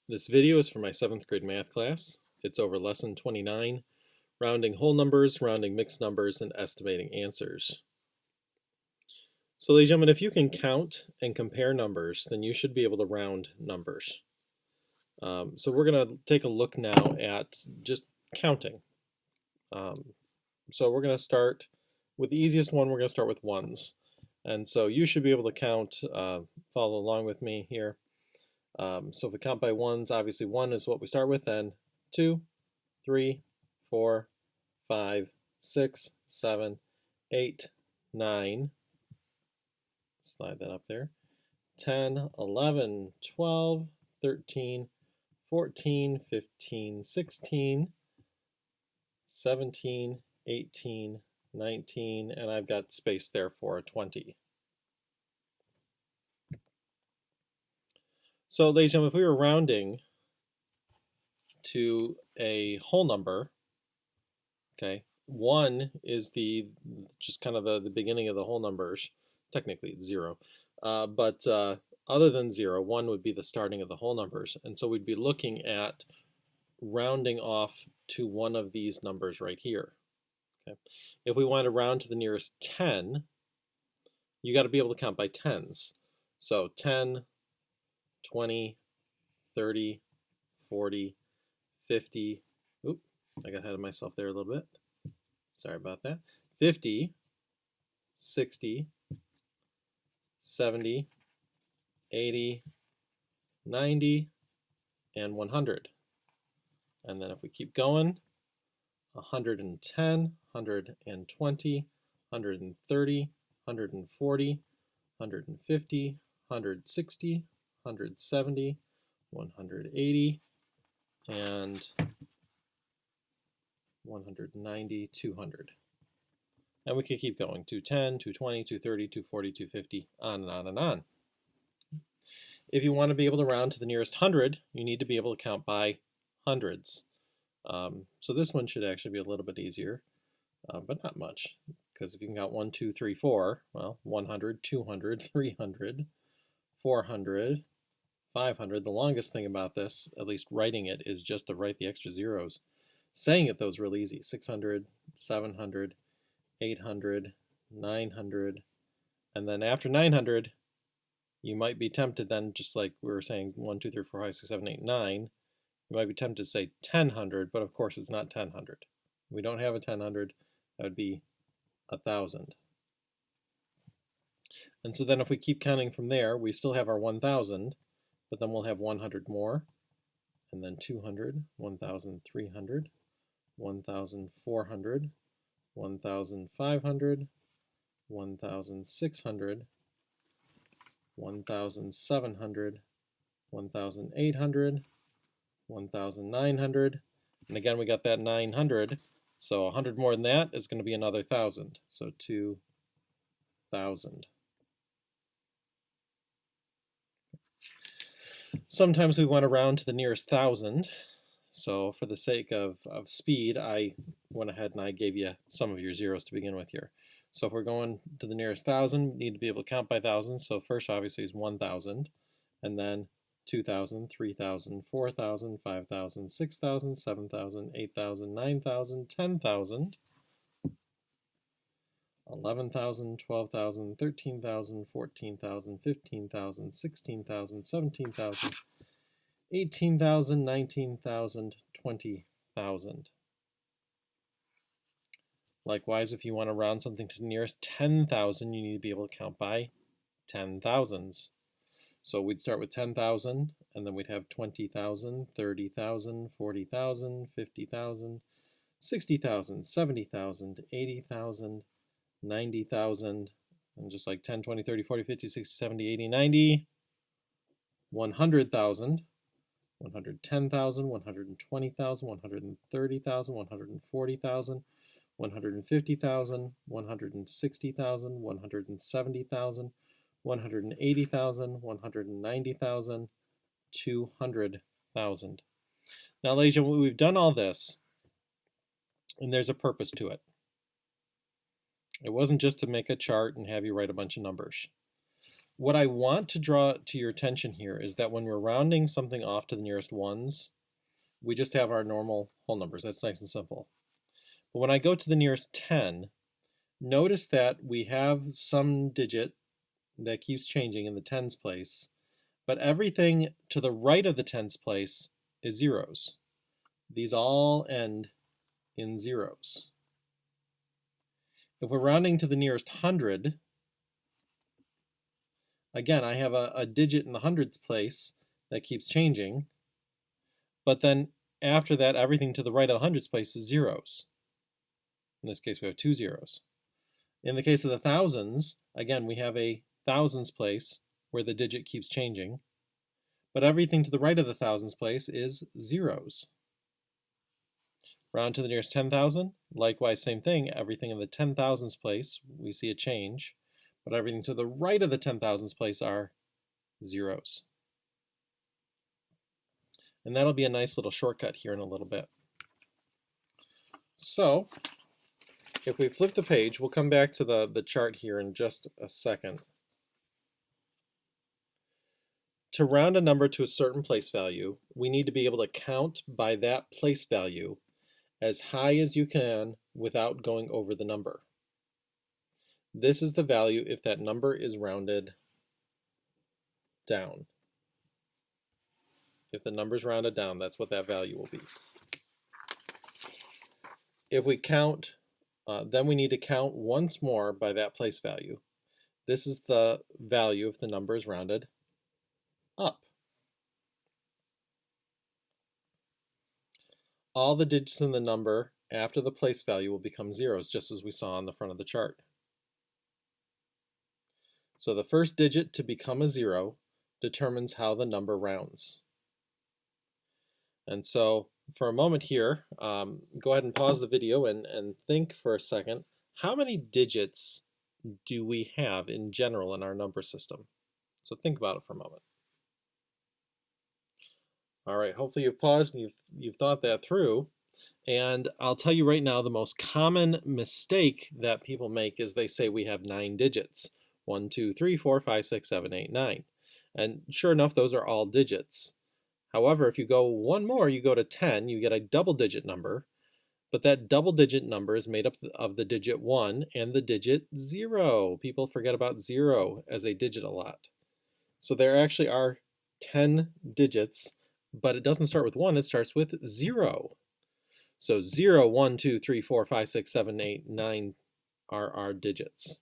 This video is for my 7th grade math class. It's over lesson 29, rounding whole numbers, rounding mixed numbers, and estimating answers. So ladies and gentlemen, if you can count and compare numbers, then you should be able to round numbers. So we're going to take a look now at just counting. So we're going to start with the easiest one. We're going to start with ones. And so you should be able to count, follow along with me here. So if we count by ones, obviously 1 is what we start with, then 2, 3, 4, 5, 6, 7, 8, 9. Slide that up there. 10, 11, 12, 13, 14, 15, 16, 17, 18, 19, and I've got space there for a 20. So ladies and gentlemen, if we were rounding to a whole number, okay, 1 is just kind of the beginning of the whole numbers. Technically it's 0, but other than 0, 1 would be the starting of the whole numbers, and so we'd be looking at rounding off to one of these numbers right here. Okay, if we want to round to the nearest 10, you got to be able to count by tens. So 10, 20, 30, 40, 50. Oop, I got ahead of myself there a little bit. Sorry about that. 50, 60, 70, 80, 90, and 100. And then if we keep going, 110, 120, 130, 140, 150, 160, 170, 180, and 190, 200. And we can keep going, 210, 220, 230, 240, 250, on and on and on. If you want to be able to round to the nearest 100, you need to be able to count by hundreds. So this one should actually be a little bit easier, but not much, because if you can count 1, 2, 3, 4, well, 100, 200, 300, 400, 500. The longest thing about this, at least writing it, is just to write the extra zeros. Saying it, though, is really easy. 600, 700, 800, 900, and then after 900, you might be tempted then, just like we were saying, 1, 2, 3, 4, 5, 6, 7, 8, 9, you might be tempted to say 1000, but of course it's not 1000. We don't have a 1000, that would be 1000. And so then if we keep counting from there, we still have our 1000, but then we'll have 100 more, and then 200, 1300, 1400, 1500, 1600, 1700, 1800, 1900, and again we got that 900, so 100 more than that is going to be another 1000, so 2000. Sometimes we want to round to the nearest 1000, so for the sake of speed, I went ahead and I gave you some of your zeros to begin with here. So if we're going to the nearest 1000, we need to be able to count by thousands. So first obviously is 1000, and then 2000, 3000, 4000, 5000, 6000, 7000, 8000, 9000, 10,000, 11,000, 12,000, 13,000, 14,000, 15,000, 16,000, 17,000, 18,000, 19,000, 20,000. Likewise, if you want to round something to the nearest 10,000, you need to be able to count by 10,000s. So we'd start with 10,000, and then we'd have 20,000, 30,000, 40,000, 50,000, 60,000, 70,000, 80,000, 90,000, and just like 10, 20, 30, 40, 50, 60, 70, 80, 90, 100,000, 110,000, 120,000, 130,000, 140,000, 150,000, 160,000, 170,000, 180,000, 190,000, 200,000. Now, ladies and gentlemen, we've done all this, and there's a purpose to it. It wasn't just to make a chart and have you write a bunch of numbers. What I want to draw to your attention here is that when we're rounding something off to the nearest ones, we just have our normal whole numbers. That's nice and simple. But when I go to the nearest 10, notice that we have some digit that keeps changing in the tens place, but everything to the right of the tens place is zeros. These all end in zeros. If we're rounding to the nearest 100, again, I have a digit in the hundreds place that keeps changing, but then after that, everything to the right of the hundreds place is zeros. In this case, we have 2 zeros. In the case of the thousands, again, we have a thousands place where the digit keeps changing, but everything to the right of the thousands place is zeros. Round to the nearest 10,000, likewise, same thing. Everything in the 10,000s place, we see a change, but everything to the right of the 10,000s place are zeros. And that'll be a nice little shortcut here in a little bit. So, if we flip the page, we'll come back to the chart here in just a second. To round a number to a certain place value, we need to be able to count by that place value as high as you can without going over the number. This is the value if that number is rounded down. If the number is rounded down, that's what that value will be. If we count, then we need to count once more by that place value. This is the value if the number is rounded up. All the digits in the number after the place value will become zeros, just as we saw on the front of the chart. So the first digit to become a zero determines how the number rounds. And so for a moment here, go ahead and pause the video and think for a second, how many digits do we have in general in our number system? So think about it for a moment. All right, hopefully you've paused and you've thought that through. And I'll tell you right now, the most common mistake that people make is they say we have 9 digits. 1, 2, 3, 4, 5, 6, 7, 8, 9. And sure enough, those are all digits. However, if you go one more, you go to 10, you get a double digit number. But that double digit number is made up of the digit 1 and the digit 0. People forget about 0 as a digit a lot. So there actually are 10 digits, but it doesn't start with 1, it starts with 0. So 0, 1, 2, 3, 4, 5, 6, 7, 8, 9 are our digits.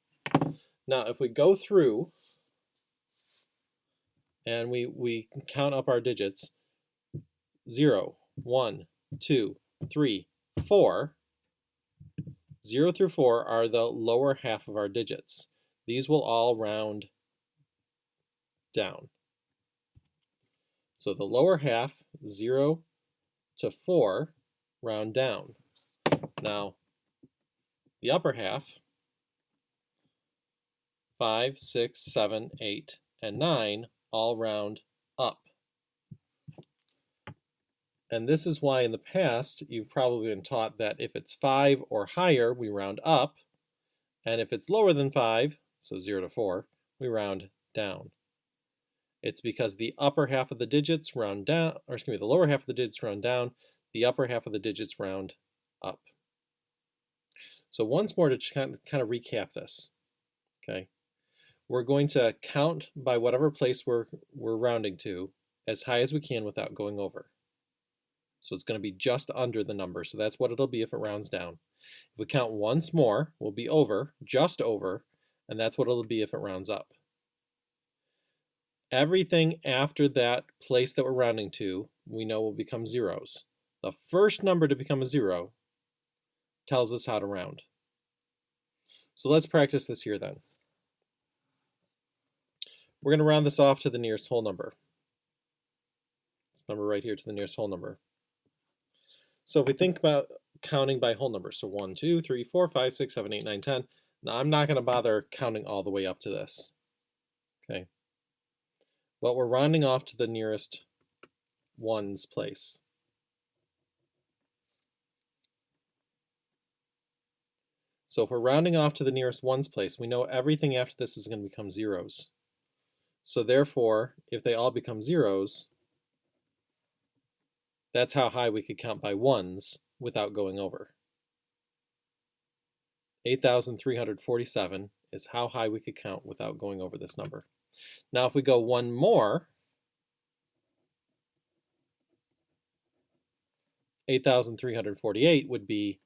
Now, if we go through and we count up our digits, 0, 1, 2, 3, 4, 0 through 4 are the lower half of our digits. These will all round down. So the lower half, 0 to 4, round down. Now, the upper half, 5, 6, 7, 8, and 9, all round up. And this is why in the past you've probably been taught that if it's 5 or higher, we round up, and if it's lower than 5, so 0 to 4, we round down. It's because the upper half of the digits round down, or excuse me, the lower half of the digits round down, the upper half of the digits round up. So once more to kind of recap this, okay? We're going to count by whatever place we're rounding to as high as we can without going over. So it's going to be just under the number, so that's what it'll be if it rounds down. If we count once more, we'll be over, just over, and that's what it'll be if it rounds up. Everything after that place that we're rounding to, we know will become zeros. The first number to become a 0 tells us how to round. So let's practice this here then. We're going to round this off to the nearest whole number. This number right here to the nearest whole number. So if we think about counting by whole numbers, so 1, 2, 3, 4, 5, 6, 7, 8, 9, 10. Now I'm not going to bother counting all the way up to this. Okay. But we're rounding off to the nearest ones place. So if we're rounding off to the nearest ones place, we know everything after this is going to become zeros. So therefore, if they all become zeros, that's how high we could count by ones without going over. 8,347 is how high we could count without going over this number. Now if we go one more, 8,348 would be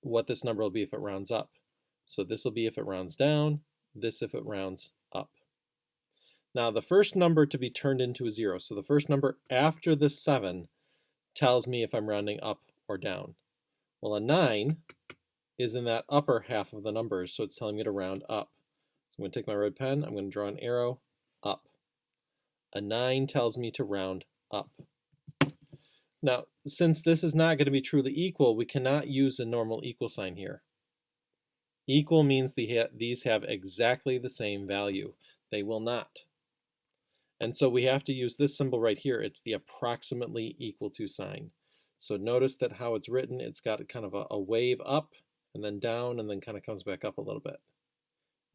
what this number will be if it rounds up. So this will be if it rounds down, this if it rounds up. Now the first number to be turned into a zero, so the first number after the 7 tells me if I'm rounding up or down. Well, a 9 is in that upper half of the numbers, so it's telling me to round up. So I'm going to take my red pen, I'm going to draw an arrow up. A 9 tells me to round up. Now, since this is not going to be truly equal, we cannot use a normal equal sign here. Equal means these have exactly the same value. They will not. And so we have to use this symbol right here. It's the approximately equal to sign. So notice that how it's written, it's got kind of a wave up and then down and then kind of comes back up a little bit.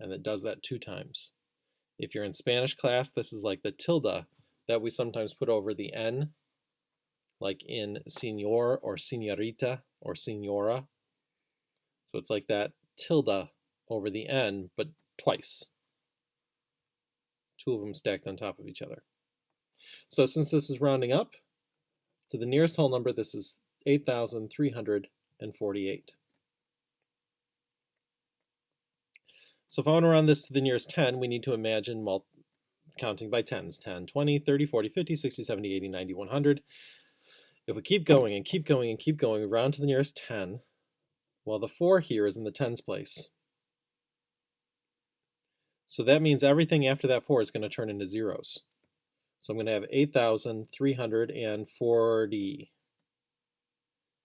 And it does that 2 times. If you're in Spanish class, this is like the tilde that we sometimes put over the N, like in señor or señorita or señora. So it's like that tilde over the N, but twice. 2 of them stacked on top of each other. So since this is rounding up to the nearest whole number, this is 8,348. So if I want to round this to the nearest 10, we need to imagine counting by tens. 10, 20, 30, 40, 50, 60, 70, 80, 90, 100. If we keep going and keep going and keep going, we round to the nearest 10. Well, the 4 here is in the tens place. So that means everything after that 4 is going to turn into zeros. So I'm going to have 8,340.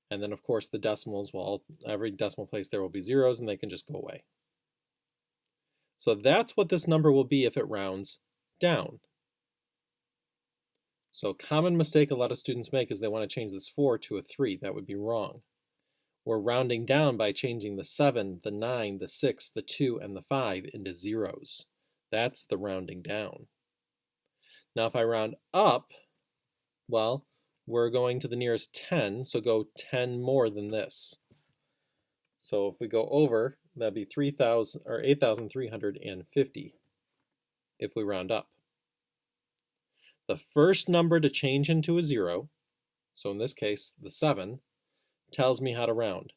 And then, of course, the decimals, well, every decimal place there will be zeros, and they can just go away. So that's what this number will be if it rounds down. So a common mistake a lot of students make is they want to change this 4 to a 3. That would be wrong. We're rounding down by changing the 7, the 9, the 6, the 2, and the 5 into zeros. That's the rounding down. Now if I round up, well, we're going to the nearest 10, so go 10 more than this. So if we go over, that'd be 3,000 or 8,350 if we round up. The first number to change into a 0, so in this case the 7, tells me how to round.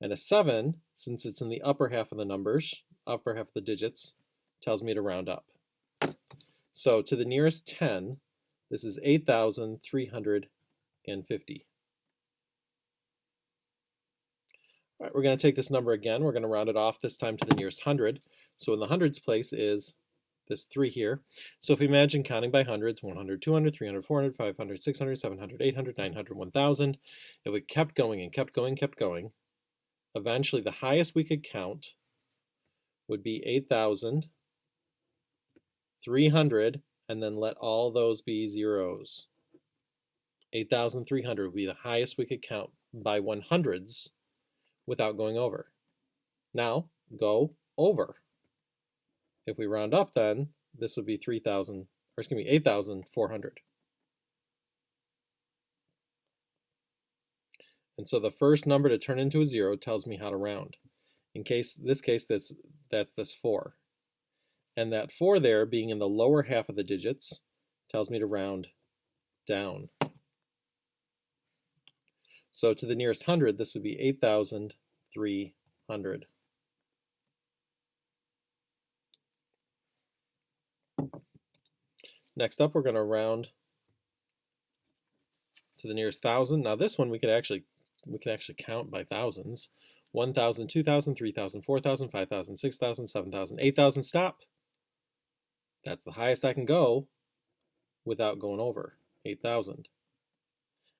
And a 7, since it's in the upper half of the numbers, upper half of the digits, tells me to round up. So to the nearest 10, this is 8,350. All right, we're going to take this number again. We're going to round it off this time to the nearest 100. So in the hundreds place is this 3 here. So if we imagine counting by hundreds, 100, 200, 300, 400, 500, 600, 700, 800, 900, 1,000. If we kept going and kept going, kept going, eventually the highest we could count would be 8,300, and then let all those be zeros. 8,300 would be the highest we could count by 100s without going over. Now, go over. If we round up then, this would be 8,400. And so the first number to turn into a 0 tells me how to round. In this case, that's this 4. And that 4 there, being in the lower half of the digits, tells me to round down. So to the nearest 100, this would be 8,300. Next up, we're going to round to the nearest 1,000. Now this one we can actually count by thousands. 1,000, 2,000, 3,000, 4,000, 5,000, 6,000, 7,000, 8,000. Stop. That's the highest I can go without going over, 8,000.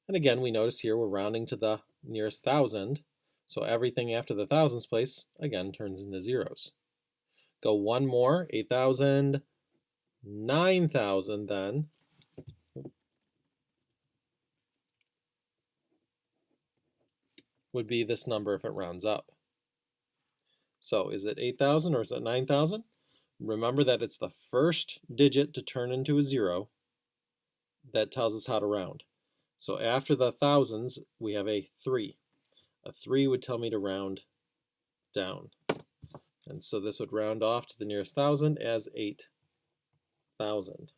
And again, we notice here we're rounding to the nearest 1,000, so everything after the thousands place, again, turns into zeros. Go one more, 8,000, 9,000 then. Would be this number if it rounds up. So is it 8,000 or is it 9,000? Remember that it's the first digit to turn into a 0 that tells us how to round. So after the thousands, we have a 3. A 3 would tell me to round down. And so this would round off to the nearest thousand as 8,000.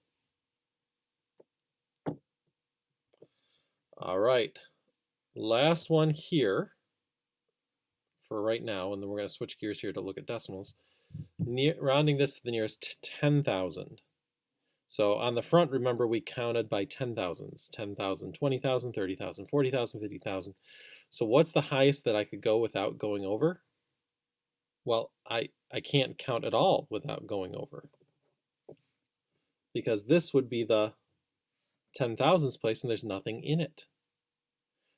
All right, last one here for right now, and then we're going to switch gears here to look at decimals. Rounding this to the nearest 10,000. So on the front, remember we counted by 10,000s. 10,000, 20,000, 30,000, 40,000, 50,000. So what's the highest that I could go without going over? Well, I can't count at all without going over, because this would be the 10,000s place and there's nothing in it.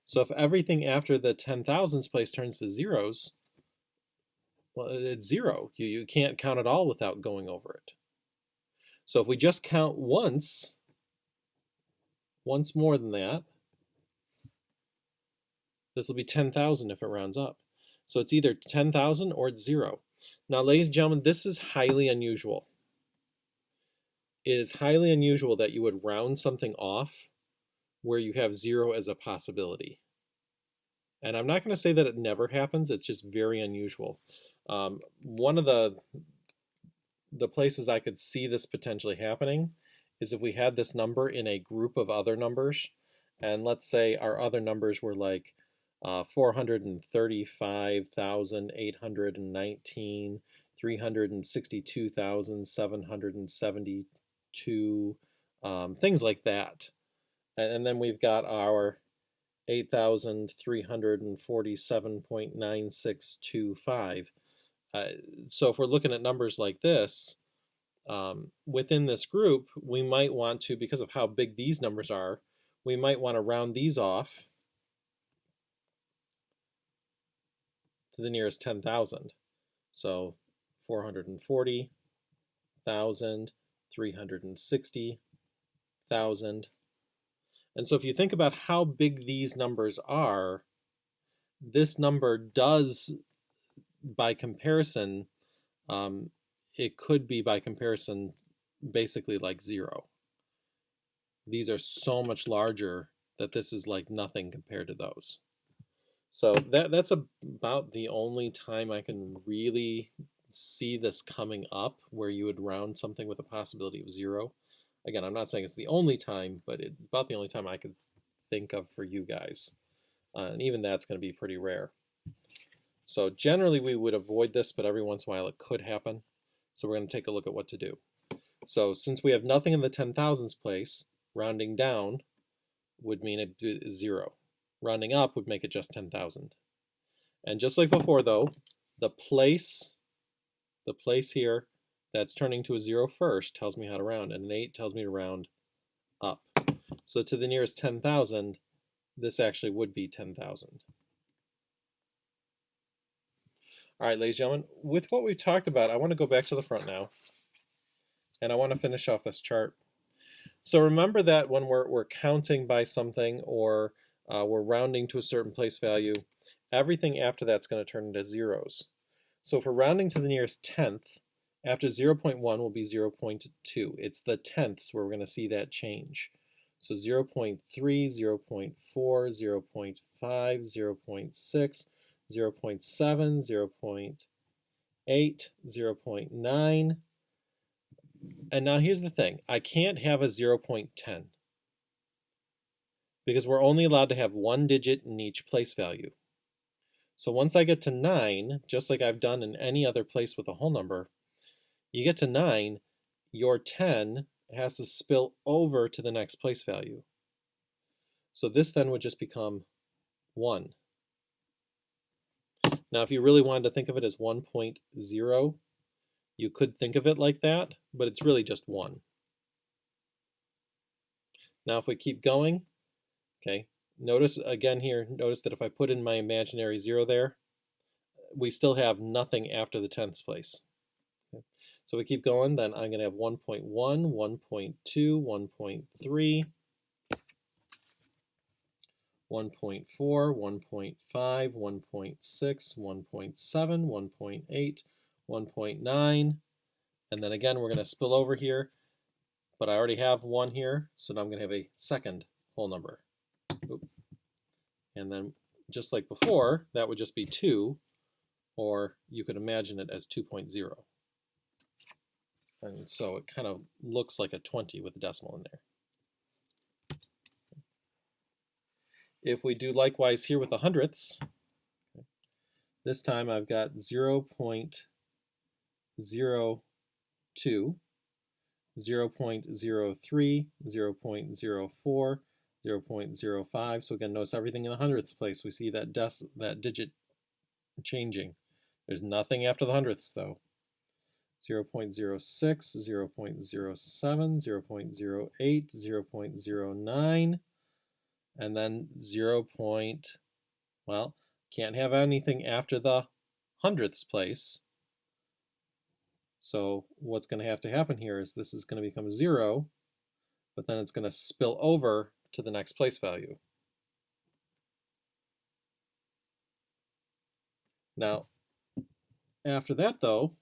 So if everything after the 10,000s place turns to zeros, well, it's 0. You can't count at all without going over it. So if we just count once more than that, this will be 10,000 if it rounds up. So it's either 10,000 or it's 0. Now, ladies and gentlemen, this is highly unusual. It is highly unusual that you would round something off where you have 0 as a possibility. And I'm not going to say that it never happens. It's just very unusual. One of the places I could see this potentially happening is if we had this number in a group of other numbers, and let's say our other numbers were like 435,819, 362,772, things like that. And then we've got our 8,347.9625. So if we're looking at numbers like this, within this group, we might want to, because of how big these numbers are, we might want to round these off to the nearest 10,000. So 440,000, 360,000. And so if you think about how big these numbers are, this number does, by comparison, it could be by comparison basically like 0. These are so much larger that this is like nothing compared to those. So that's about the only time I can really see this coming up, where you would round something with a possibility of 0. Again, I'm not saying it's the only time, but it's about the only time I could think of for you guys. And even that's going to be pretty rare. So generally we would avoid this, but every once in a while it could happen. So we're going to take a look at what to do. So since we have nothing in the 10,000s place, rounding down would mean it is 0. Rounding up would make it just 10,000. And just like before though, the place here that's turning to a 0 first tells me how to round, and an 8 tells me to round up. So to the nearest 10,000, this actually would be 10,000. All right, ladies and gentlemen, with what we've talked about, I want to go back to the front now, and I want to finish off this chart. So remember that when we're counting by something, or we're rounding to a certain place value, everything after that's going to turn into zeros. So if we're rounding to the nearest tenth, after 0.1 will be 0.2. It's the tenths where we're going to see that change. So 0.3, 0.4, 0.5, 0.6, 0.7, 0.8, 0.9. And now here's the thing. I can't have a 0.10 because we're only allowed to have one digit in each place value. So once I get to 9, just like I've done in any other place with a whole number, you get to 9, your 10 has to spill over to the next place value. So this then would just become 1. Now if you really wanted to think of it as 1.0, you could think of it like that, but it's really just 1. Now if we keep going, okay, notice again here, notice that if I put in my imaginary 0 there, we still have nothing after the 10th place. Okay. So we keep going, then I'm going to have 1.1, 1.2, 1.3, 1.4, 1.5, 1.6, 1.7, 1.8, 1.9, And then again, we're going to spill over here, but I already have 1 here, so now I'm going to have a second whole number. Oop. And then just like before, that would just be 2, or you could imagine it as 2.0. And so it kind of looks like a 20 with a decimal in there. If we do likewise here with the hundredths, this time I've got 0.02, 0.03, 0.04, 0.05. So again, notice everything in the hundredths place. We see that digit changing. There's nothing after the hundredths though. 0.06, 0.07, 0.08, 0.09, and then 0. Well, can't have anything after the hundredths place. So what's going to happen here is this is going to become 0, but then it's going to spill over to the next place value. Now, after that though,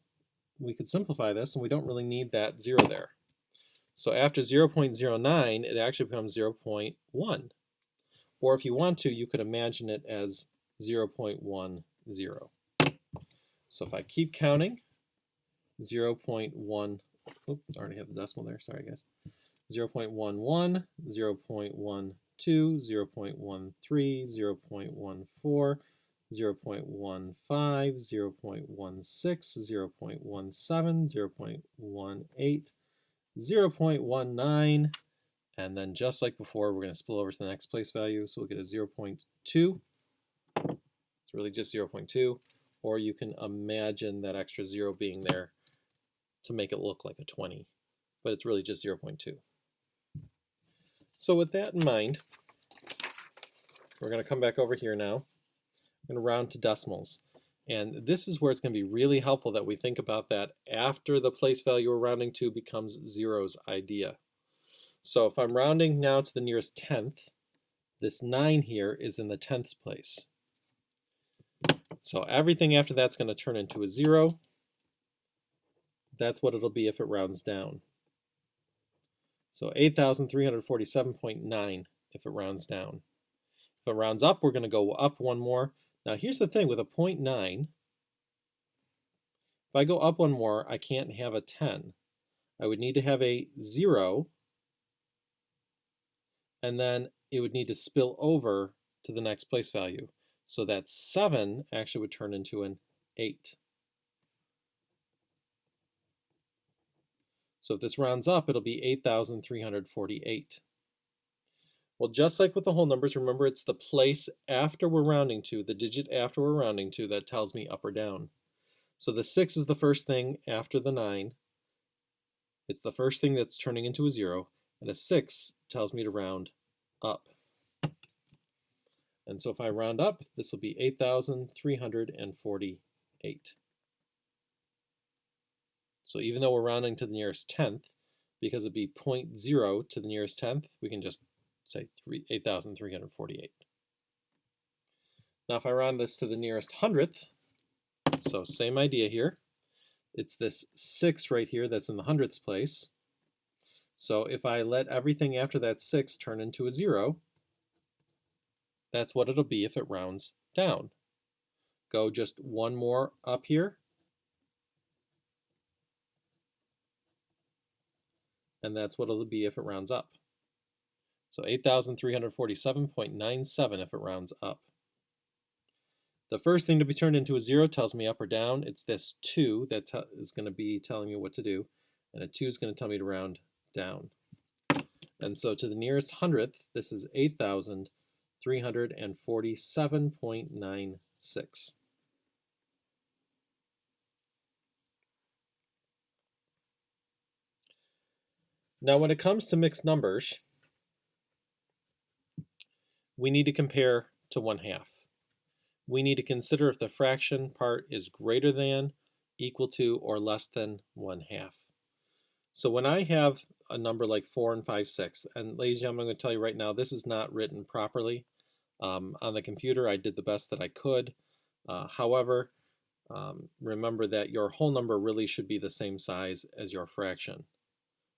we could simplify this and we don't really need that 0 there. So after 0.09, it actually becomes 0.1. Or if you want to, you could imagine it as 0.10. So if I keep counting, 0.1, I already have the decimal there, sorry guys. 0.11, 0.12, 0.13, 0.14, 0.15, 0.16, 0.17, 0.18, 0.19, and then just like before, we're going to spill over to the next place value, so we'll get a 0.2. It's really just 0.2, or you can imagine that extra 0 being there to make it look like a 20, but it's really just 0.2. So with that in mind, we're going to come back over here now. We're going to round to decimals. And this is where it's going to be really helpful that we think about that after the place value we're rounding to becomes zeros idea. So if I'm rounding now to the nearest tenth, this 9 here is in the tenths place. So everything after that's going to turn into a 0. That's what it'll be if it rounds down. So 8,347.9 if it rounds down. If it rounds up, we're going to go up 1 more. Now here's the thing with a 0.9, if I go up 1 more, I can't have a 10. I would need to have a 0, and then it would need to spill over to the next place value. So that 7 actually would turn into an 8. So if this rounds up, it'll be 8,348. Well, just like with the whole numbers, remember it's the place after we're rounding to, the digit after we're rounding to, that tells me up or down. So the 6 is the first thing after the 9. It's the first thing that's turning into a 0, and a 6 tells me to round up. And so if I round up, this will be 8,348. So even though we're rounding to the nearest tenth, because it'd be 0.0 to the nearest tenth, we can just say 8,348. Now if I round this to the nearest hundredth, so same idea here. It's this 6 right here that's in the hundredths place. So if I let everything after that 6 turn into a 0, that's what it'll be if it rounds down. Go just 1 more up here. And that's what it'll be if it rounds up. So 8,347.97 if it rounds up. The first thing to be turned into a 0 tells me up or down. It's this 2 that is going to be telling me what to do. And a 2 is going to tell me to round down. And so to the nearest hundredth, this is 8,347.96. Now when it comes to mixed numbers, we need to compare to 1/2. We need to consider if the fraction part is greater than, equal to, or less than 1/2. So when I have a number like 4 and 5, 6, and ladies and gentlemen, I'm going to tell you right now, this is not written properly. On the computer, I did the best that I could. However, remember that your whole number really should be the same size as your fraction.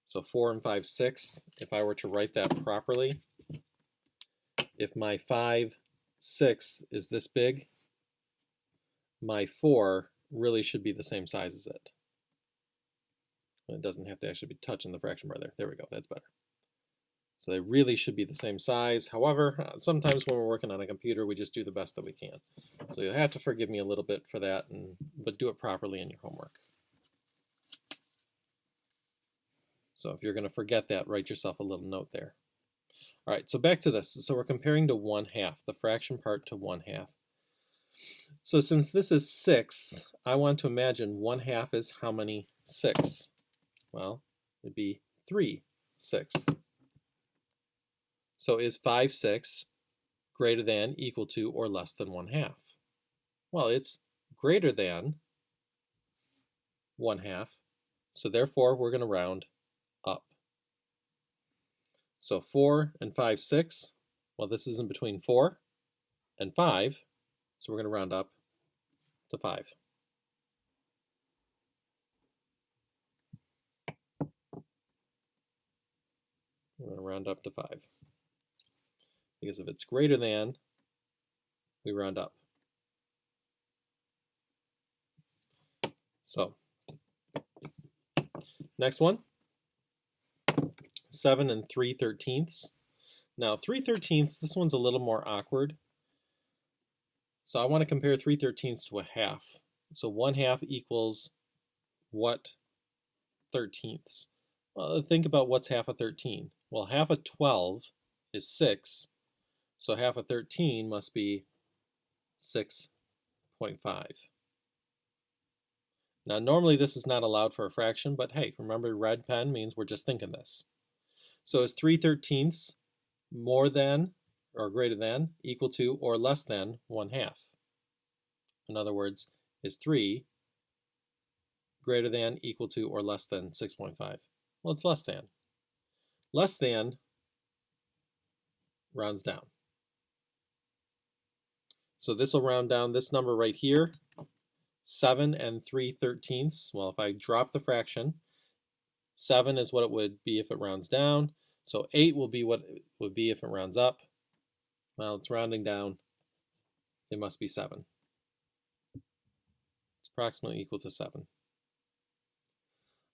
So 4 and 5/6, if I were to write that properly, if my 5/6 is this big, my 4 really should be the same size as it. It doesn't have to actually be touching the fraction bar there. There we go, that's better. So they really should be the same size. However, sometimes when we're working on a computer, we just do the best that we can. So you'll have to forgive me a little bit for that, but do it properly in your homework. So if you're going to forget that, write yourself a little note there. All right, so back to this. So we're comparing to 1/2, the fraction part to 1/2. So since this is 6th, I want to imagine 1/2 is how many 6? Well, it'd be 3/6. So is 5/6 greater than, equal to, or less than 1/2? Well, it's greater than 1/2, so therefore we're going to round up. So 4 and 5/6, well, this is in between 4 and 5, so we're going to round up to 5. We're going to round up to 5. Because if it's greater than, we round up. So, next one, 7 and 3/13. Now 3/13, this one's a little more awkward. So I want to compare 3/13 to a half. So 1/2 equals what 13ths? Well, think about what's half of 13. Well, half of 12 is 6. So half of 13 must be 6.5. Now normally this is not allowed for a fraction, but hey, remember red pen means we're just thinking this. So is 3/13 more than or greater than, equal to, or less than 1/2? In other words, is 3 greater than, equal to, or less than 6.5? Well, it's less than. Less than rounds down. So this will round down this number right here, 7 and 3/13. Well, if I drop the fraction, 7 is what it would be if it rounds down. So 8 will be what it would be if it rounds up. Well, it's rounding down. It must be 7. It's approximately equal to 7.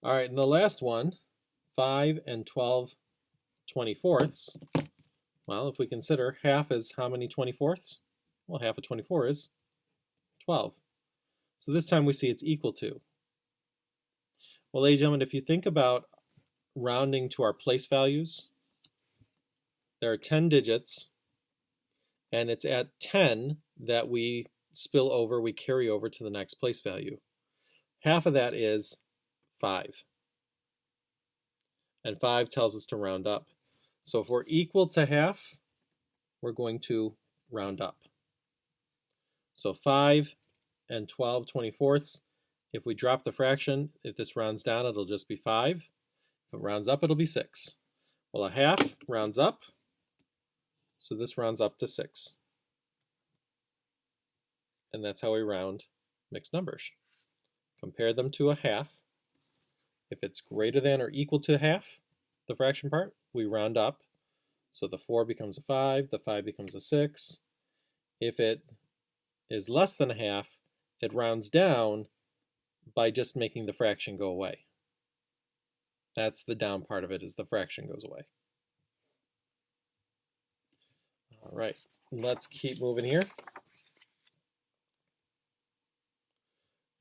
All right, and the last one, 5 and 12/24. Well, if we consider half is how many 24ths? Well, half of 24 is 12. So this time we see it's equal to. Well, ladies and gentlemen, if you think about rounding to our place values, there are 10 digits, and it's at 10 that we spill over, we carry over to the next place value. Half of that is 5. And 5 tells us to round up. So if we're equal to half, we're going to round up. So 5 and 12/24. If we drop the fraction, if this rounds down, it'll just be 5. If it rounds up, it'll be 6. Well, a half rounds up, so this rounds up to 6. And that's how we round mixed numbers. Compare them to a half. If it's greater than or equal to half, the fraction part, we round up. So the 4 becomes a 5, the 5 becomes a 6. If it is less than a half, it rounds down by just making the fraction go away. That's the down part of it, is the fraction goes away. All right, let's keep moving here.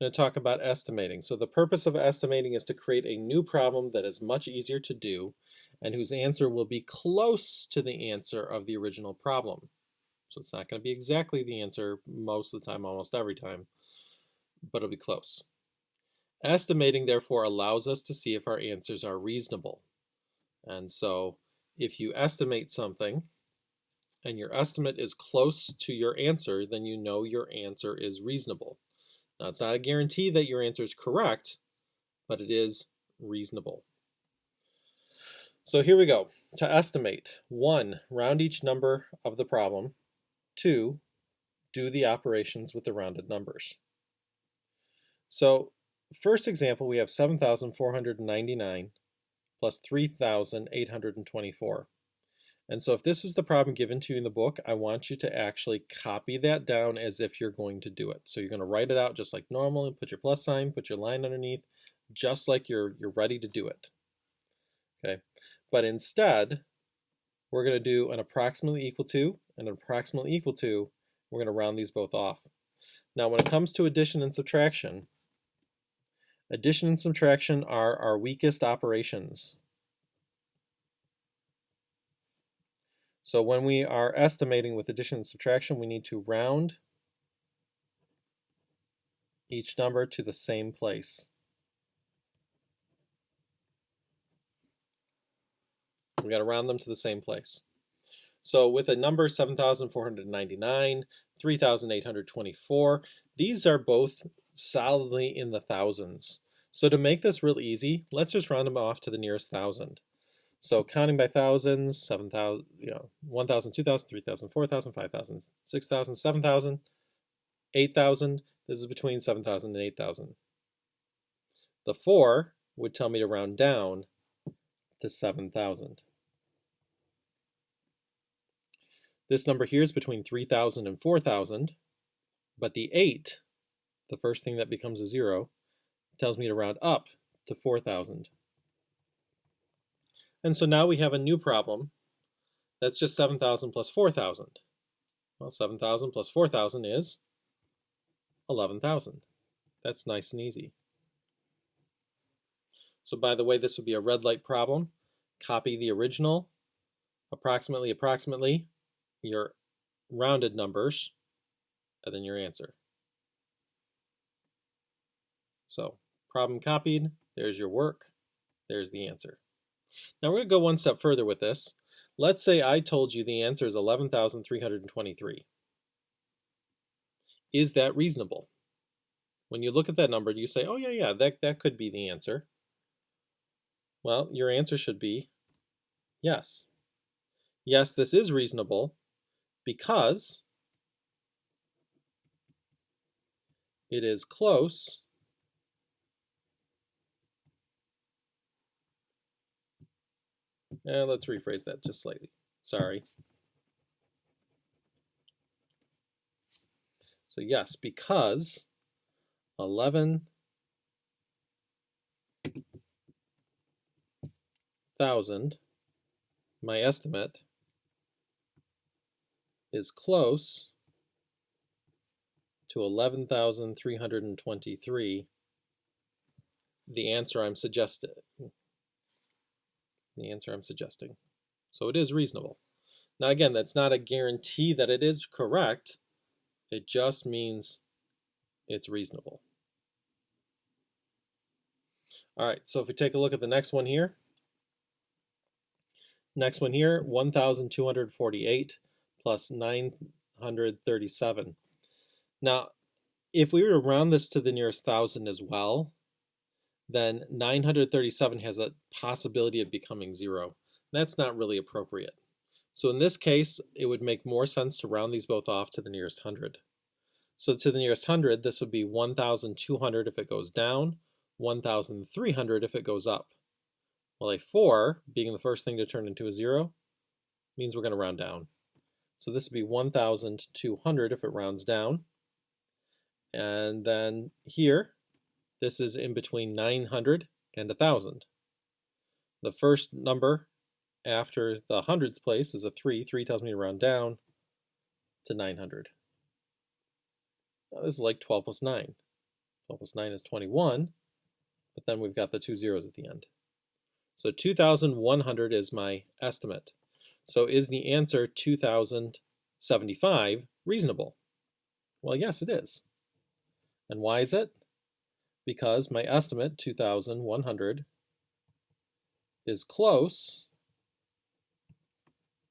I'm going to talk about estimating. So the purpose of estimating is to create a new problem that is much easier to do and whose answer will be close to the answer of the original problem. So it's not going to be exactly the answer most of the time, almost every time, but it'll be close. Estimating, therefore, allows us to see if our answers are reasonable. And so if you estimate something and your estimate is close to your answer, then you know your answer is reasonable. Now, it's not a guarantee that your answer is correct, but it is reasonable. So here we go. To estimate, 1, round each number of the problem. 2, do the operations with the rounded numbers. So first example, we have 7,499 plus 3,824. And so if this is the problem given to you in the book, I want you to actually copy that down as if you're going to do it. So you're going to write it out just like normal and put your plus sign, put your line underneath, just like you're ready to do it. Okay, but instead, we're going to do an approximately equal to and an approximately equal to. We're going to round these both off. Now, when it comes to addition and subtraction are our weakest operations. So when we are estimating with addition and subtraction, we need to round each number to the same place. We got to round them to the same place. So with a number 7,499, 3,824, these are both solidly in the thousands. So to make this real easy, let's just round them off to the nearest thousand. So counting by thousands, 7,000, 1,000, 2,000, 3,000, 4,000, 5,000, 6,000, 7,000, 8,000. This is between 7,000 and 8,000. The 4 would tell me to round down to 7,000. This number here is between 3,000 and 4,000, but the 8, the first thing that becomes a 0, tells me to round up to 4,000. And so now we have a new problem that's just 7,000 plus 4,000. Well, 7,000 plus 4,000 is 11,000. That's nice and easy. So by the way, this would be a red light problem. Copy the original, approximately, your rounded numbers, and then your answer. So problem copied, there's your work, there's the answer. Now we're going to go one step further with this. Let's say I told you the answer is 11,323. Is that reasonable? When you look at that number, do you say, oh yeah, that could be the answer? Well, your answer should be yes. Yes, this is reasonable because it is close let's rephrase that just slightly. Sorry. So yes, because 11,000, my estimate, is close to 11,323, the answer I'm suggesting. So it is reasonable. Now again, that's not a guarantee that it is correct. It just means it's reasonable. All right, so if we take a look at the next one here. 1,248 plus 937. Now, if we were to round this to the nearest thousand as well, then 937 has a possibility of becoming 0. That's not really appropriate. So in this case, it would make more sense to round these both off to the nearest 100. So to the nearest 100, this would be 1,200 if it goes down, 1,300 if it goes up. Well, a 4, being the first thing to turn into a 0, means we're going to round down. So this would be 1,200 if it rounds down. And then here, this is in between 900 and 1,000. The first number after the hundreds place is a 3. 3 tells me to round down to 900. Now this is like 12 plus 9. 12 plus 9 is 21, but then we've got the 2 zeros at the end. So 2,100 is my estimate. So is the answer 2,075 reasonable? Well, yes, it is. And why is it? Because my estimate, 2,100, is close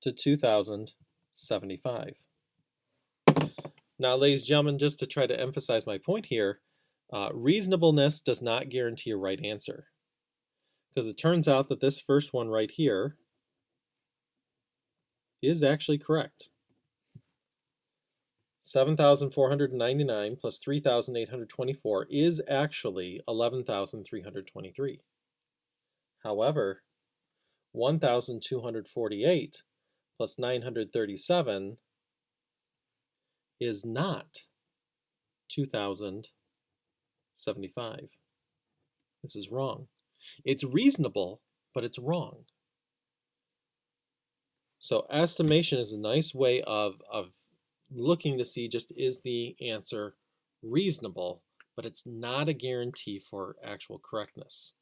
to 2,075. Now, ladies and gentlemen, just to try to emphasize my point here, reasonableness does not guarantee a right answer. Because it turns out that this first one right here is actually correct. 7,499 plus 3,824 is actually 11,323. However, 1,248 plus 937 is not 2,075. This is wrong. It's reasonable, but it's wrong. So estimation is a nice way of looking to see just is the answer reasonable, but it's not a guarantee for actual correctness.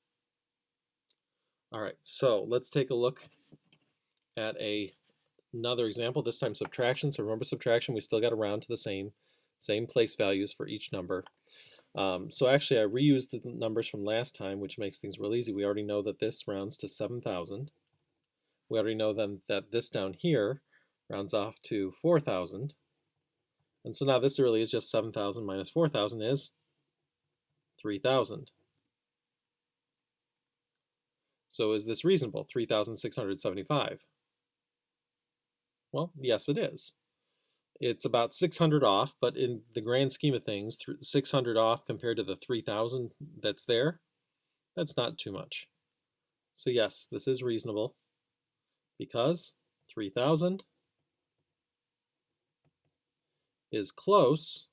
All right, so let's take a look at another example, this time subtraction. So remember subtraction, we still got to round to the same place values for each number. So actually I reused the numbers from last time, which makes things real easy. We already know that this rounds to 7,000. We already know then that this down here rounds off to 4,000. And so now this really is just 7,000 minus 4,000 is 3,000. So is this reasonable, 3,675? Well, yes it is. It's about 600 off, but in the grand scheme of things, 600 off compared to the 3,000 that's there, that's not too much. So yes, this is reasonable because 3,000 is close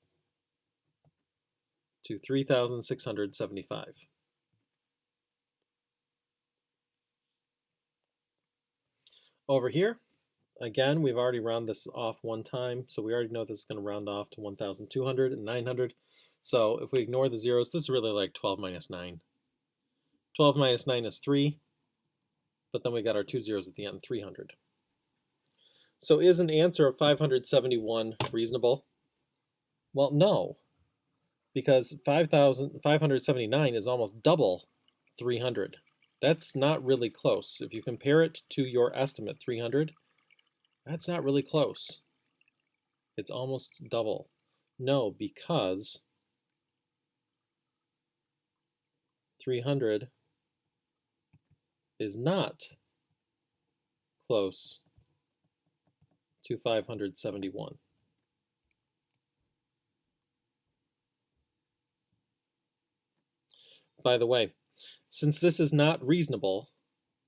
to 3,675. Over here, again, we've already rounded this off one time, so we already know this is going to round off to 1,200 and 900. So if we ignore the zeros, this is really like 12 minus 9. 12 minus 9 is 3, but then we got our two zeros at the end, 300. So is an answer of 571 reasonable? Well, no, because 579 is almost double 300. That's not really close. If you compare it to your estimate, 300, that's not really close. It's almost double. No, because 300 is not close to 571. By the way, since this is not reasonable,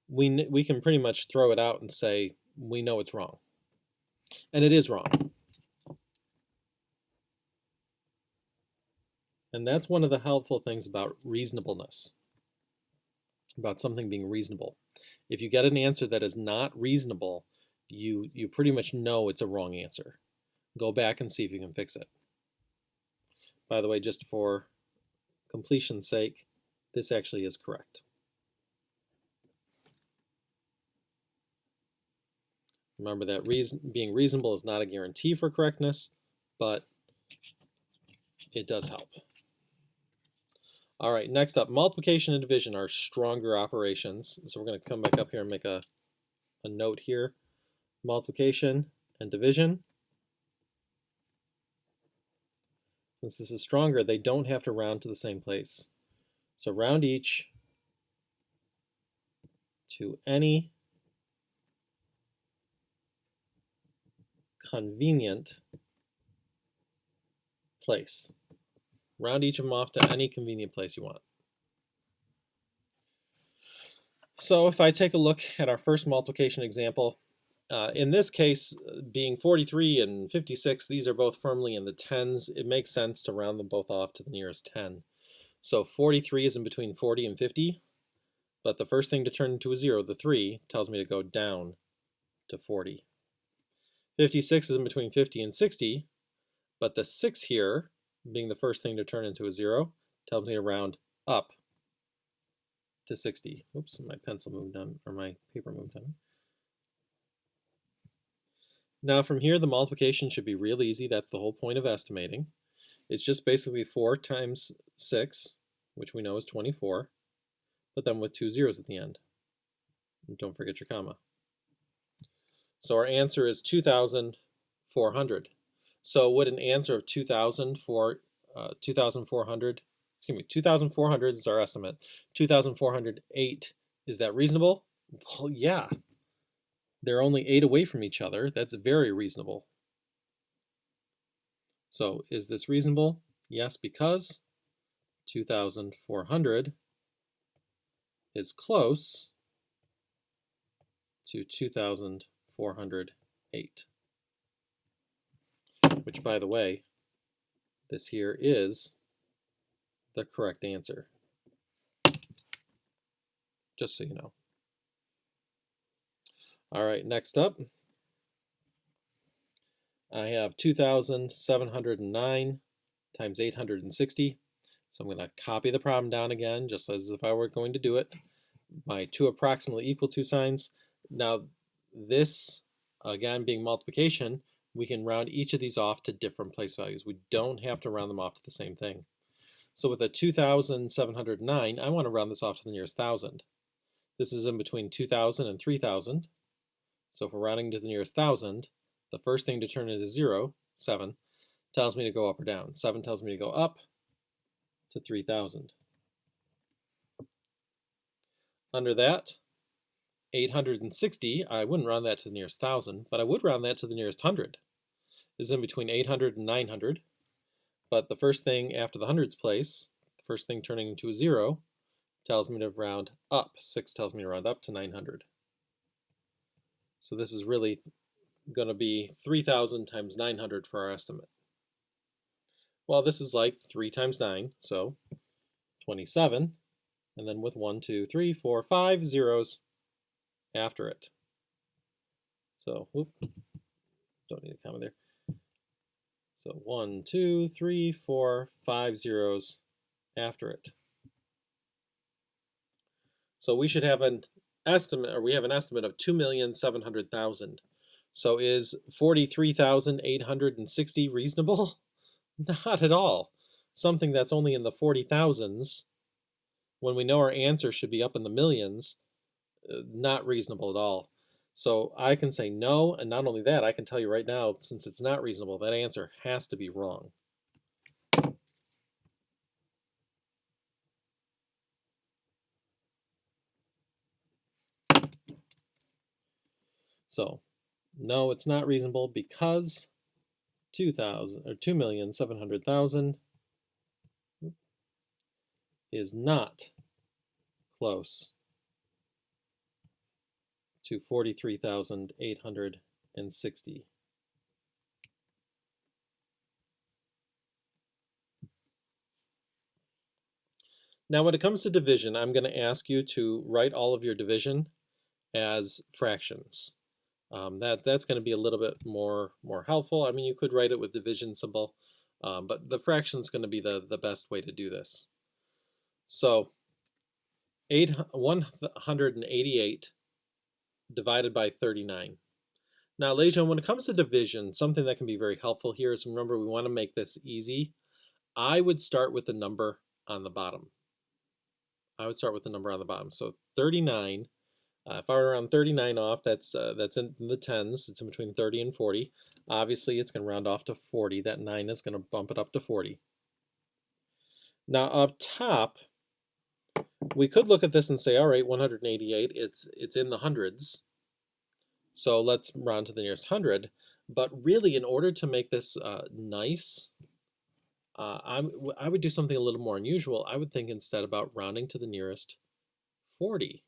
we can pretty much throw it out and say we know it's wrong. And it is wrong. And that's one of the helpful things about reasonableness, about something being reasonable. If you get an answer that is not reasonable, you pretty much know it's a wrong answer. Go back and see if you can fix it. By the way, just for completion's sake, this actually is correct. Remember that being reasonable is not a guarantee for correctness, but it does help. All right, next up, multiplication and division are stronger operations. So we're going to come back up here and make a note here. Multiplication and division. Since this is stronger, they don't have to round to the same place. So round each to any convenient place. Round each of them off to any convenient place you want. So if I take a look at our first multiplication example, in this case, being 43 and 56, these are both firmly in the tens. It makes sense to round them both off to the nearest 10. So 43 is in between 40 and 50, but the first thing to turn into a 0, the 3, tells me to go down to 40. 56 is in between 50 and 60, but the 6 here, being the first thing to turn into a 0, tells me to round up to 60. Oops, my pencil moved on, or my paper moved on. Now from here, the multiplication should be real easy. That's the whole point of estimating. It's just basically 4 times 6, which we know is 24, but then with 2 zeros at the end. And don't forget your comma. So our answer is 2,400. So would an answer of 2,400, excuse me, 2,400 is our estimate. 2,408, is that reasonable? Well, yeah. They're only 8 away from each other. That's very reasonable. So is this reasonable? Yes, because 2,400 is close to 2,408, which, by the way, this here is the correct answer, just so you know. All right, next up, I have 2,709 times 860. So I'm going to copy the problem down again, just as if I were going to do it. My two approximately equal to signs. Now this, again, being multiplication, we can round each of these off to different place values. We don't have to round them off to the same thing. So with a 2,709, I want to round this off to the nearest thousand. This is in between 2,000 and 3,000. So if we're rounding to the nearest thousand, the first thing to turn into 0, 7, tells me to go up or down. 7 tells me to go up to 3,000. Under that, 860, I wouldn't round that to the nearest thousand, but I would round that to the nearest hundred. This is in between 800 and 900, but the first thing after the hundreds place, the first thing turning into a 0, tells me to round up. 6 tells me to round up to 900. So this is really going to be 3,000 times 900 for our estimate. Well, this is like 3 times 9, so 27, and then with 1, 2, 3, 4, 5 zeros after it. So, whoop, don't need a comma there. So 1, 2, 3, 4, 5 zeros after it. So we should have an estimate, or we have an estimate of 2,700,000. So is 43,860 reasonable? Not at all. Something that's only in the 40,000s, when we know our answer should be up in the millions, not reasonable at all. So I can say no, and not only that, I can tell you right now, since it's not reasonable, that answer has to be wrong. So no, it's not reasonable because 2,700,000 is not close to 43,860. Now when it comes to division, I'm going to ask you to write all of your division as fractions. That's going to be a little bit more helpful. I mean, you could write it with division symbol, but the fraction is going to be the best way to do this. So 188 divided by 39. Now, Leja, when it comes to division, something that can be very helpful here is, remember, we want to make this easy. I would start with the number on the bottom. So 39. If I were to round 39 off, that's in the tens. It's in between 30 and 40. Obviously, it's going to round off to 40. That 9 is going to bump it up to 40. Now, up top, we could look at this and say, all right, 188, it's in the hundreds. So let's round to the nearest 100. But really, in order to make this nice, I would do something a little more unusual. I would think instead about rounding to the nearest 40.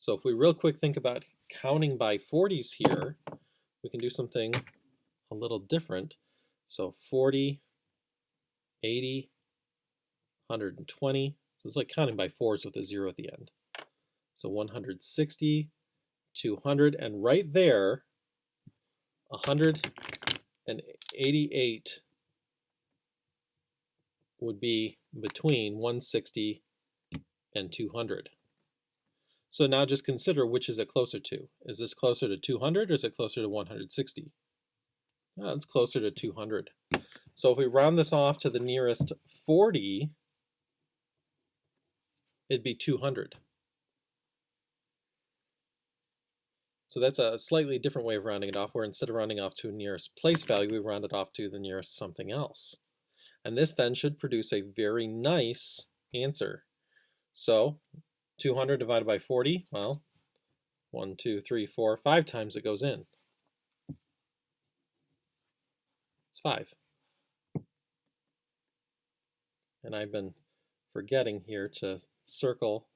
So if we real quick think about counting by 40s here, we can do something a little different. So 40, 80, 120. So it's like counting by 4s with a 0 at the end. So 160, 200, and right there, 188 would be between 160 and 200. So now just consider, which is it closer to? Is this closer to 200 or is it closer to 160? Oh, it's closer to 200. So if we round this off to the nearest 40, it'd be 200. So that's a slightly different way of rounding it off, where instead of rounding off to a nearest place value, we round it off to the nearest something else. And this then should produce a very nice answer. So 200 divided by 40, well, 1, 2, 3, 4, 5 times it goes in. It's 5. And I've been forgetting here to circle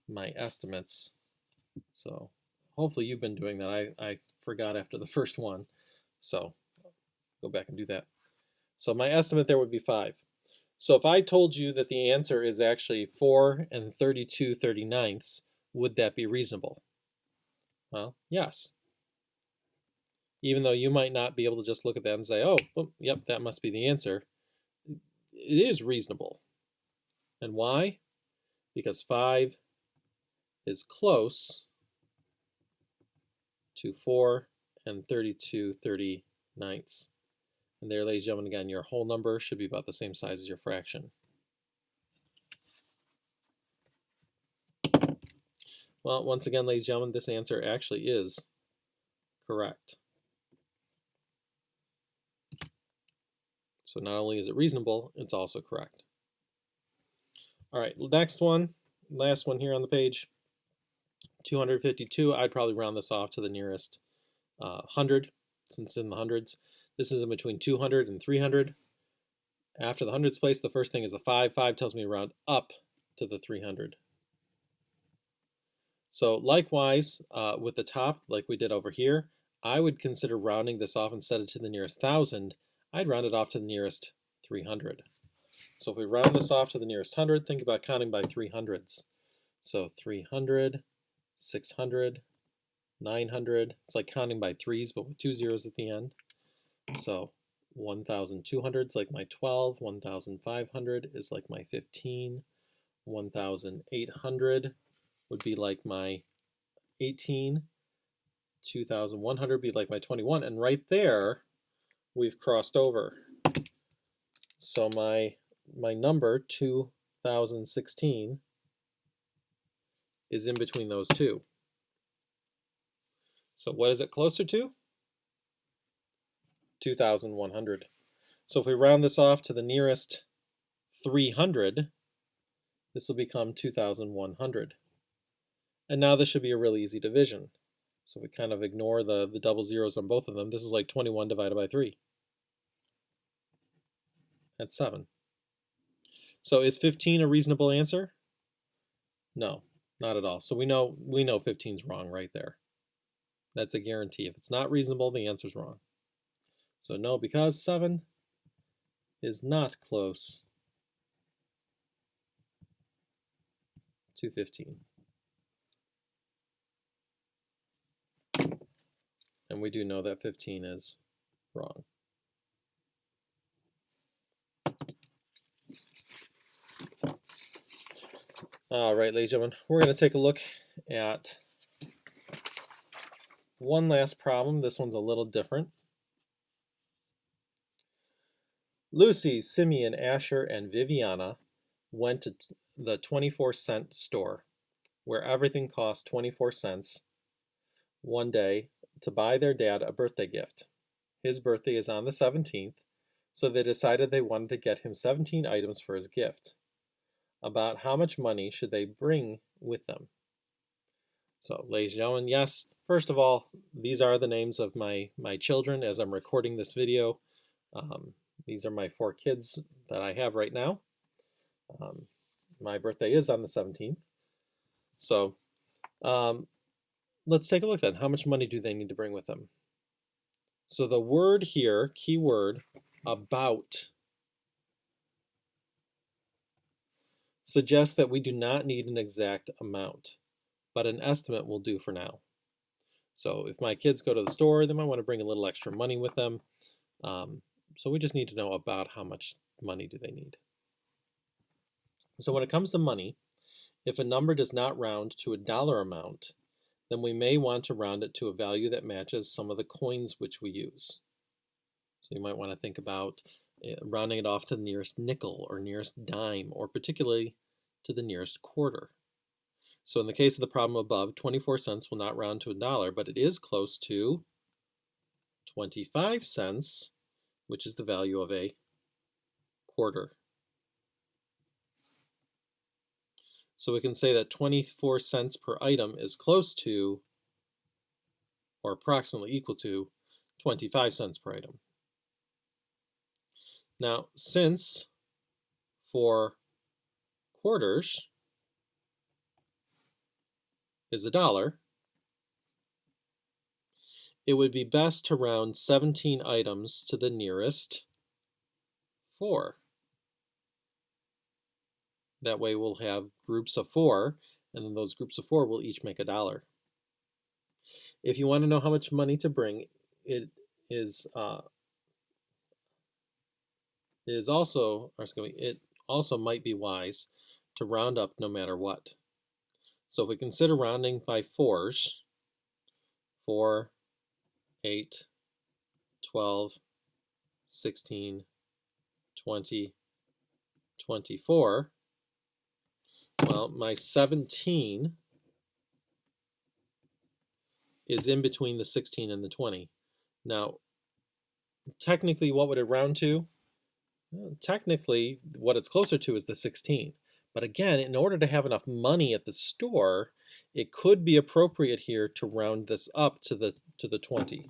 my estimates. So hopefully you've been doing that. I forgot after the first one. So go back and do that. So my estimate there would be 5. So if I told you that the answer is actually 4 and 32/39, would that be reasonable? Well, yes. Even though you might not be able to just look at that and say, oh, well, yep, that must be the answer. It is reasonable. And why? Because 5 is close to 4 and 32/39. And there, ladies and gentlemen, again, your whole number should be about the same size as your fraction. Well, once again, ladies and gentlemen, this answer actually is correct. So not only is it reasonable, it's also correct. All right, next one, last one here on the page, 252. I'd probably round this off to the nearest 100, since it's in the hundreds. This is in between 200 and 300. After the hundreds place, the first thing is a 5. 5 tells me to round up to the 300. So likewise, with the top, like we did over here, I would consider rounding this off instead of to the nearest 1,000. I'd round it off to the nearest 300. So if we round this off to the nearest 100, think about counting by 300s. So 300, 600, 900. It's like counting by 3s, but with 2 zeros at the end. So 1,200 is like my 12. 1,500 is like my 15. 1,800 would be like my 18. 2,100 would be like my 21. And right there, we've crossed over. So my number, 2016, is in between those two. So what is it closer to? 2,100. So if we round this off to the nearest 300, this will become 2,100. And now this should be a really easy division. So we kind of ignore the double zeros on both of them. This is like 21 divided by 3. That's 7. So is 15 a reasonable answer? No, not at all. So we know 15 is wrong right there. That's a guarantee. If it's not reasonable, the answer's wrong. So no, because 7 is not close to 15. And we do know that 15 is wrong. All right, ladies and gentlemen, we're going to take a look at one last problem. This one's a little different. Lucy, Simeon, Asher, and Viviana went to the 24-cent store where everything cost 24 cents one day to buy their dad a birthday gift. His birthday is on the 17th, so they decided they wanted to get him 17 items for his gift. About how much money should they bring with them? So, ladies and gentlemen, yes, first of all, these are the names of my children as I'm recording this video. These are my 4 kids that I have right now. My birthday is on the 17th. So, let's take a look then. How much money do they need to bring with them? So the word here, key word, about, suggests that we do not need an exact amount, but an estimate will do for now. So if my kids go to the store, they might want to bring a little extra money with them. So we just need to know about how much money do they need. So when it comes to money, if a number does not round to a dollar amount, then we may want to round it to a value that matches some of the coins which we use. So you might want to think about rounding it off to the nearest nickel or nearest dime, or particularly to the nearest quarter. So in the case of the problem above, 24 cents will not round to a dollar, but it is close to 25 cents, which is the value of a quarter. So we can say that 24 cents per item is close to, or approximately equal to, 25 cents per item. Now, since 4 quarters is $1, it would be best to round 17 items to the nearest 4. That way we'll have groups of 4, and then those groups of 4 will each make $1. If you want to know how much money to bring, it also might be wise to round up no matter what. So if we consider rounding by 4s, 4, 8, 12, 16, 20, 24, well, my 17 is in between the 16 and the 20. Now, technically, what would it round to? Well, technically, what it's closer to is the 16. But again, in order to have enough money at the store, it could be appropriate here to round this up to the 20.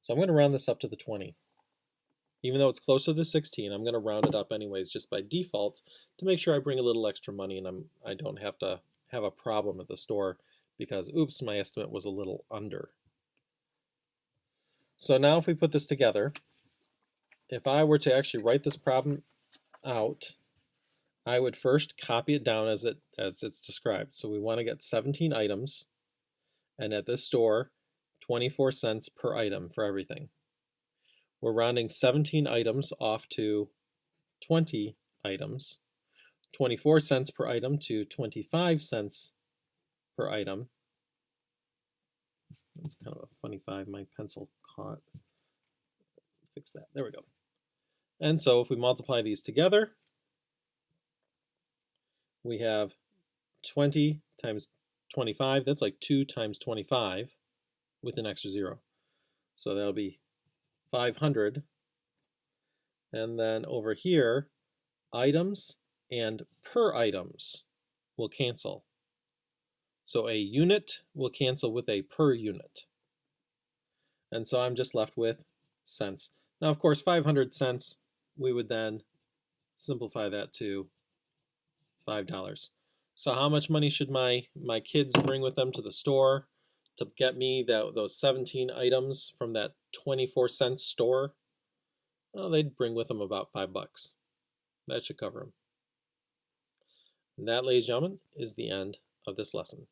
So I'm going to round this up to the 20. Even though it's closer to the 16, I'm going to round it up anyways just by default to make sure I bring a little extra money and I don't have to have a problem at the store because, oops, my estimate was a little under. So now if we put this together, if I were to actually write this problem out, I would first copy it down as it's described. So we want to get 17 items, and at this store, 24 cents per item for everything. We're rounding 17 items off to 20 items, 24 cents per item to 25 cents per item. That's kind of a funny 5, my pencil caught. Fix that, there we go. And so if we multiply these together, we have 20 times 25, that's like 2 times 25 with an extra 0. So that'll be 500. And then over here, items and per items will cancel. So a unit will cancel with a per unit. And so I'm just left with cents. Now, of course, 500 cents, we would then simplify that to $5. So how much money should my kids bring with them to the store to get me those 17 items from that 24-cent store? Well, they'd bring with them about $5. That should cover them. And that, ladies and gentlemen, is the end of this lesson.